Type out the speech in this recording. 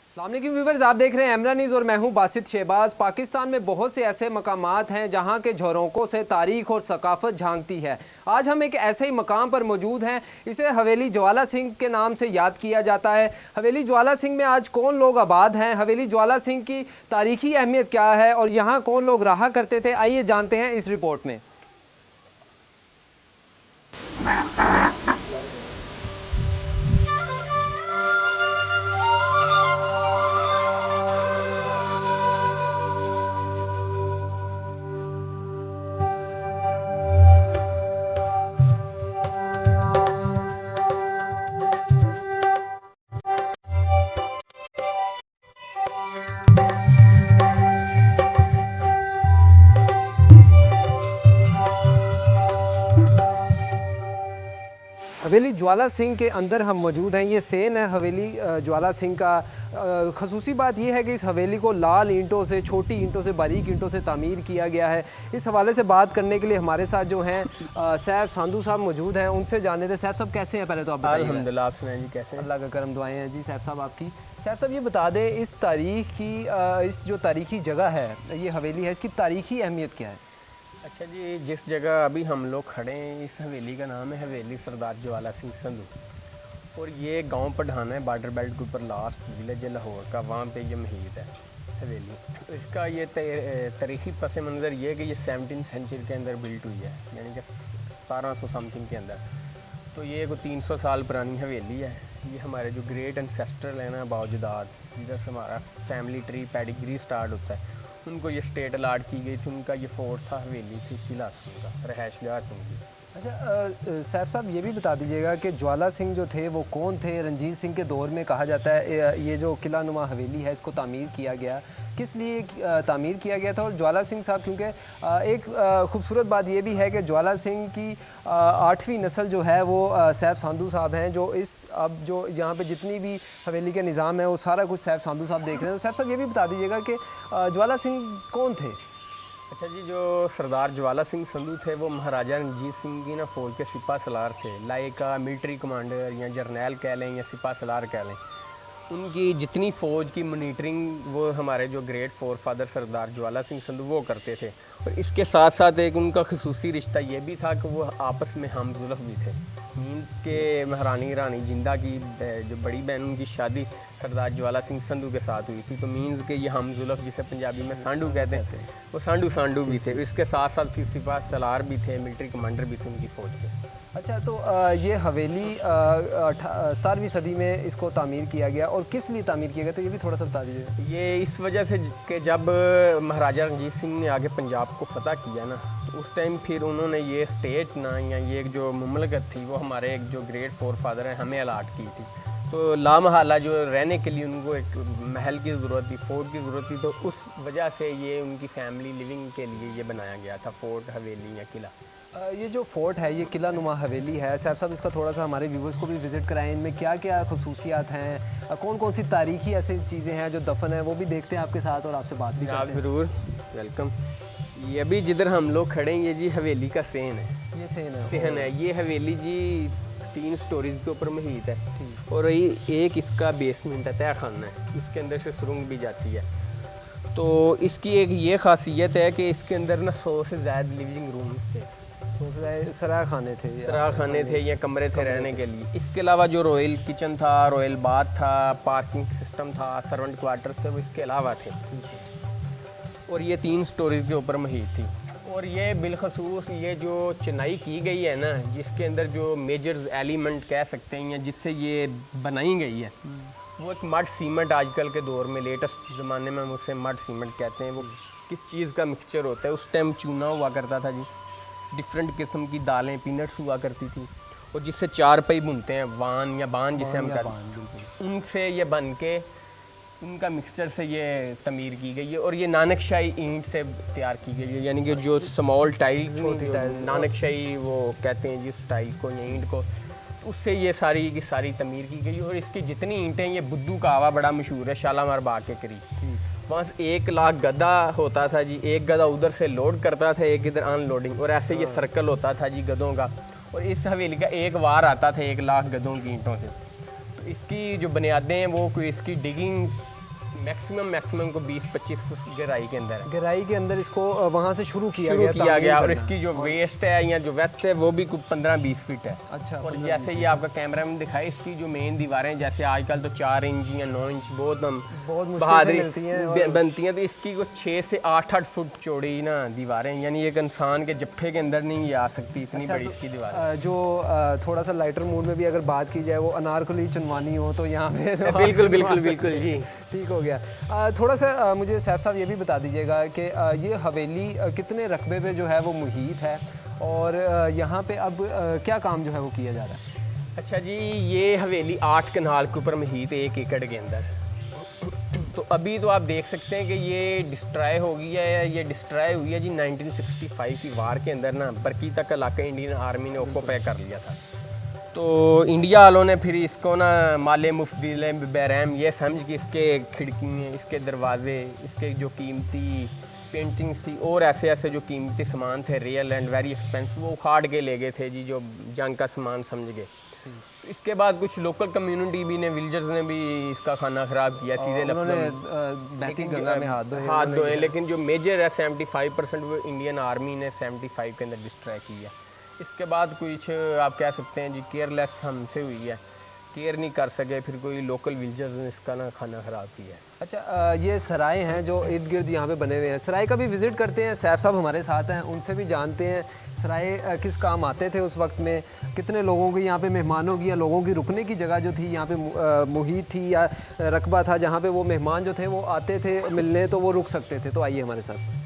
अस्सलाम वालेकुम व्यूअर्स, आप देख रहे हैं एमरा न्यूज़ और मैं हूं बासित शहबाज। पाकिस्तान में बहुत से ऐसे मकामात हैं जहां के झरोकों से तारीख और सकाफत झांकती है। आज हम एक ऐसे ही मकाम पर मौजूद हैं, इसे हवेली ज्वाला सिंह के नाम से याद किया जाता है। हवेली ज्वाला सिंह में आज कौन लोग आबाद हैं, हवेली ज्वाला सिंह की तारीखी अहमियत क्या है और यहाँ कौन लोग रहा करते थे, आइए जानते हैं इस रिपोर्ट में। हवेली ज्वाला सिंह के अंदर हम मौजूद हैं। ये सेन है हवेली ज्वाला सिंह का। खसूसी बात यह है कि इस हवेली को लाल ईंटों से, छोटी ईंटों से, बारीक ईंटों से तामीर किया गया है। इस हवाले से बात करने के लिए हमारे साथ जो हैं सैफ सांधू साहब मौजूद हैं, उनसे जानने थे। सैफ साहब कैसे हैं? पहले तो आप बताइए। अल्हम्दुलिल्लाह, आप सुनाएं जी कैसे हैं? अल्लाह का करम दुआएं हैं जी सैफ साहब आपकी। सैफ साहब ये बता दें, इस तारीख की इस जो तारीखी जगह है, ये हवेली है, इसकी तारीखी अहमियत क्या है? अच्छा जी, जिस जगह अभी हम लोग खड़े हैं इस हवेली का नाम है हवेली सरदार ज्वाला सिंह संधू और ये गांव पढ़ाना है, बॉर्डर बेल्ट के ऊपर लास्ट विलेज है लाहौर का, वहाँ पे ये महीत है हवेली। तो इसका ये तारीखी पस मंज़र ये है कि ये 17वीं सेंचुरी के अंदर बिल्ट हुई है, यानी कि 1700 समथिंग के अंदर। तो ये को 300 साल पुरानी हवेली है। ये हमारे जो ग्रेट एंसेस्ट्रल है ना, बावजदाद, जिधर से हमारा फैमिली ट्री पेडिग्री स्टार्ट होता है, उनको ये स्टेट अलाट की गई थी। उनका ये फोर्ट था, हवेली थी, किला था उनका, रहायशगाह थी उनकी। अच्छा सैफ साहब ये भी बता दीजिएगा कि ज्वाला सिंह जो थे वो कौन थे? रंजीत सिंह के दौर में कहा जाता है ये जो किला नुमा हवेली है इसको तामीर किया गया, किस लिए तामीर किया गया था? और ज्वाला सिंह साहब, क्योंकि एक खूबसूरत बात ये भी है कि ज्वाला सिंह की 8वीं नस्ल जो है वो सैफ सांधू साहब हैं, जो इस अब जो यहाँ पे जितनी भी हवेली के निज़ाम है वो सारा कुछ सैफ सांधू साहब देख रहे हैं। तो सैफ साहब ये भी बता दीजिएगा कि ज्वाला सिंह कौन थे? अच्छा जी, जो सरदार ज्वाला सिंह संधू थे वो महाराजा रणजीत सिंह की ना फ़ौज के सिपा सलार थे, लाइक मिलिट्री कमांडर या जर्नैल कह लें या सिपा सलार कह लें। उनकी जितनी फ़ौज की मॉनिटरिंग वो हमारे जो ग्रेट फोर फादर सरदार ज्वाला सिंह संधू वो करते थे। और इसके साथ साथ एक उनका खसूसी रिश्ता ये भी था कि वो आपस में हमजुल्फ भी थे। मीन्स के महारानी रानी जिंदा की जो बड़ी बहन, उनकी शादी सरदार ज्वाला सिंह संधू के साथ हुई थी। तो मीन्स के ये हमजुल्फ, जिसे पंजाबी में सांडू कहते हैं, वो सांडू भी थे। इसके साथ साथ फिर सिपा सलार भी थे, मिलिट्री कमांडर भी थे उनकी फ़ौज के। अच्छा, तो ये हवेली 17वीं सदी में इसको तामीर किया गया, और किस लिए तामीर किया गया तो ये भी थोड़ा सा बता दीजिए। ये इस वजह से कि जब महाराजा रणजीत सिंह ने आगे पंजाब को फतह किया ना, तो उस टाइम फिर उन्होंने ये स्टेट ना या ये जो मुमलकत थी वो हमारे एक जो ग्रेट फोर फादर हैं हमें अलाट की थी। तो लामहला जो रहने के लिए उनको एक महल की ज़रूरत थी, फोर्ट की ज़रूरत थी, तो उस वजह से ये उनकी फैमिली लिविंग के लिए ये बनाया गया था फोर्ट, हवेली या किला। ये जो फोर्ट है, ये किला नुमा हवेली है, सैफ साहब इसका थोड़ा सा हमारे व्यूवर्स को भी विज़िट कराएं। इनमें क्या क्या खसूसियात हैं, कौन कौन सी तारीखी ऐसी चीज़ें हैं जो दफन है, वो भी देखते हैं आपके साथ और आपसे बात भी करते हैं। ज़रूर, वेलकम। ये अभी जिधर हम लोग खड़े हैं ये जी हवेली का सेन है। ये सेन है ये हवेली जी 3 स्टोरीज के ऊपर महीत है और एक इसका बेसमेंट है, तय खाना है, इसके अंदर से सुरंग भी जाती है। तो इसकी एक ये खासियत है कि इसके अंदर ना 100 से ज़्यादा लिविंग रूम थे, सराय खाने थे या कमरे थे रहने के लिए। इसके अलावा जो रॉयल किचन था, रॉयल बाथ था, पार्किंग सिस्टम था, सर्वेंट क्वार्टर्स थे, वो इसके अलावा थे। और ये 3 स्टोरीज के ऊपर महीत थी। और ये बिलखसूस ये जो चिनाई की गई है ना, जिसके अंदर जो मेजर एलिमेंट कह सकते हैं या जिससे ये बनाई गई है, वो एक मड सीमेंट, आजकल के दौर में लेटेस्ट ज़माने में हम उसे मड सीमेंट कहते हैं। वो किस चीज़ का मिक्सचर होता है? उस टाइम चूना हुआ करता था जी, डिफरेंट किस्म की दालें, पीनट्स हुआ करती थी, और जिससे 4 पहिए बुनते हैं, वान या बान जिसे हम कहते हैं, उनसे ये बन के उनका मिक्सचर से ये तमीर की गई है। और ये नानकशाही ईंट से तैयार की गई है, यानी कि जो स्मॉल टाइल्स, नानकशाही वो कहते हैं जिस टाइल को या ईंट को, उससे ये सारी की सारी तमीर की गई। और इसकी जितनी ईंटें, ये बुद्धू कावा बड़ा मशहूर है शालामार बाग के करीब, वहाँ से 1 लाख गधा होता था जी। एक गधा उधर से लोड करता था, एक इधर अनलोडिंग, और ऐसे ये सर्कल होता था जी गधों का। और इस हवेली का एक वार आता था 1 लाख गधों की ईंटों से। तो इसकी जो बुनियादें हैं वो कोई इसकी डिगिंग मैक्सिमम को 20-25 फुट गहराई के अंदर है। गहराई के अंदर इसको वहाँ से शुरू किया शुरू किया तामीर गया और करना। इसकी जो वेस्ट है या जो वेथ है वो भी कुछ 15-20 फीट है। अच्छा, और जैसे ये आपका कैमरा में दिखाए, इसकी जो मेन दीवारें जैसे आजकल तो 4 इंच या 9 इंच बहुत मुश्किल से बहादुरी मिलती हैं बनती हैं, तो इसकी कुछ 6 से 8 फुट चौड़ी ना दीवारें, यानी एक इंसान के जफ्फे के अंदर नहीं आ सकती, इतनी अच्छा, बड़ी तो, इसकी दीवार। जो थोड़ा सा लाइटर मूड में भी अगर बात की जाए, वो अनारकली चुनवानी हो तो यहाँ पे बिल्कुल बिल्कुल बिल्कुल जी, ठीक हो गया। थोड़ा सा मुझे सैफ साहब ये भी बता दीजिएगा कि ये हवेली कितने रकबे पे जो है वो मुहित है, और यहाँ पे अब क्या काम जो है वो किया जा रहा है? अच्छा जी, ये हवेली 8 कनाल के ऊपर मुहित है, 1 एकड़ के अंदर। तो अभी तो आप देख सकते हैं कि ये डिस्ट्रॉय हो गई है, ये डिस्ट्रॉय हुई है जी 1965 की वार के अंदर ना, बरकी तक इलाका इंडियन आर्मी ने ऑक्यूपाई कर लिया था। तो इंडिया वालों ने फिर इसको ना माले मुफ्तिल बैरहम ये समझ के इसके खिड़की, इसके दरवाजे, इसके जो कीमती पेंटिंग्स थी और ऐसे ऐसे जो कीमती सामान थे, रियल एंड वेरी एक्सपेंसिव, वो उखाड़ के ले गए थे जी, जो जंग का सामान समझ गए। इसके बाद कुछ लोकल कम्युनिटी भी ने, विलेजर्स ने भी इसका खाना ख़राब किया, सीधे बहती गंगा में हाथ धोए। लेकिन जो मेजर है 75% वो इंडियन आर्मी ने 75 के अंदर डिस्ट्रॉय किया। इसके बाद कुछ आप कह सकते हैं जी केयरलेस हमसे हुई है, केयर नहीं कर सके, फिर कोई लोकल विलेजर्स ने इसका ना खाना ख़राब किया है। अच्छा, ये सराय हैं जो इर्द गिर्द यहाँ पे बने हुए हैं, सराय का भी विज़िट करते हैं? सैफ साहब हमारे साथ हैं, उनसे भी जानते हैं सराय किस काम आते थे उस वक्त में, कितने लोगों की यहाँ पे मेहमानों की या लोगों की रुकने की जगह जो थी यहाँ पे मुहित थी या रकबा था जहाँ पे वो मेहमान जो थे वो आते थे मिलने, तो वो रुक सकते थे। तो आइए हमारे साथ।